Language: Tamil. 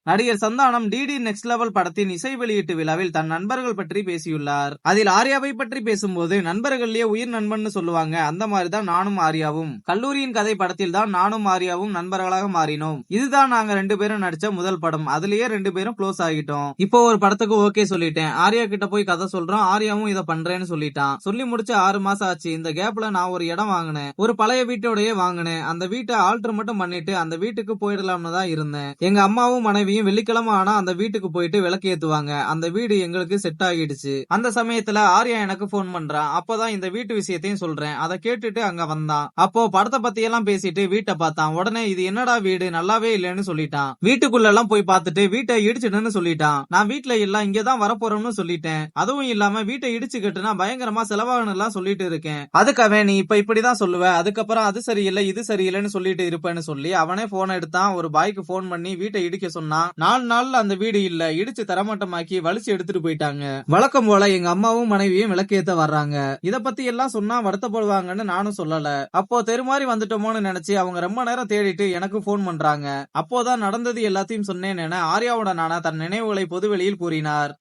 நடிகர் சந்தானம் டிடி நெக்ஸ்ட் லெவல் படத்தின் இசை வெளியீட்டு விழாவில் தன் நண்பர்கள் பற்றி பேசியுள்ளார். அதில் ஆர்யாவை பற்றி பேசும்போது நண்பர்களே உயிர் நண்பன் சொல்லுவாங்க, அந்த மாதிரிதான் நானும் ஆர்யாவும். கல்லூரியின் கதை படத்தில் தான் நானும் ஆர்யாவும் நண்பர்களாக மாறினோம். இதுதான் நாங்க 2 பேரும் நடிச்ச முதல் படம். அதுலயே 2 பேரும் க்ளோஸ் ஆகிட்டோம். இப்போ ஒரு படத்துக்கு ஓகே சொல்லிட்டேன். ஆர்யா கிட்ட போய் கதை சொல்றோம். ஆர்யாவும் இத பண்றேன்னு சொல்லிட்டான். சொல்லி முடிச்சு 6 மாசம் ஆச்சு. இந்த கேப்ல நான் ஒரு இடம் வாங்கினேன். ஒரு பழைய வீட்டோடயே வாங்கினேன். அந்த வீட்டை ஆல்டர் மட்டும் பண்ணிட்டு அந்த வீட்டுக்கு போயிடலாம்னு தான் இருந்தேன். எங்க அம்மாவும் மனைவியும் வெள்ளிக்கிழமை ஆனா அந்த வீட்டுக்கு போயிட்டு விளக்கு ஏத்துவாங்க. அந்த வீடு எங்களுக்கு செட் ஆகிடுச்சு. அந்த சமயத்துல ஆர்யா எனக்கு போன் பண்றான். அப்பதான் இந்த வீட்டு விஷயத்தையும் சொல்றேன். அதை கேட்டுட்டு அங்க வந்தான். அப்போ படத்தை பத்தி எல்லாம் பேசிட்டு வீட்டை பார்த்தான். உடனே இது என்னடா வீடு, நல்லாவே இல்லன்னு சொல்லிட்டான். வீட்டுக்குள்ள எல்லாம் போய் பார்த்துட்டு வீட்டை இடிச்சிடுன்னு சொல்லிட்டான். நான் வீட்டுல எல்லாம் இங்கதான் வரப்போறோம்னு சொல்லிட்டேன். அதுவும் இல்லாம வீட்டை இடிச்சு கட்டுனா பயங்கரமா செலவாகணும் எல்லாம் சொல்லிட்டு இருக்கேன். அதுக்காக நீ இப்ப இப்படிதான் சொல்லுவ, அதுக்கப்புறம் அது சரியில்லை இது சரியில்லைன்னு சொல்லிட்டு இருப்பேன்னு சொல்லி அவனே போன் எடுத்தான். ஒரு பாய்க்கு போன் பண்ணி வீட்டை இடிக்க சொன்னான். 4 நாள்ல அந்த வீடு இல்ல, இடிச்சு தரமாட்டமாக்கி வலிச்சு எடுத்துட்டு போயிட்டாங்க. வழக்கம் போல எங்க அம்மாவும் மனைவியும் விளக்கேத்த வர்றாங்க. இத பத்தி எல்லாம் சொன்னா வருத்தப்படுவாங்கன்னு நானும் சொல்லல. அப்போ தெருமாறி வந்துட்டோமோன்னு நினைச்சு அவங்க ரொம்ப நேரம் தேடிட்டு எனக்கு போன் பண்றாங்க. அப்போதான் நடந்தது எல்லாத்தையும் சொன்னேன் என ஆர்யாவோட நானா தன் நினைவுகளை பொதுவெளியில் கூறினார்.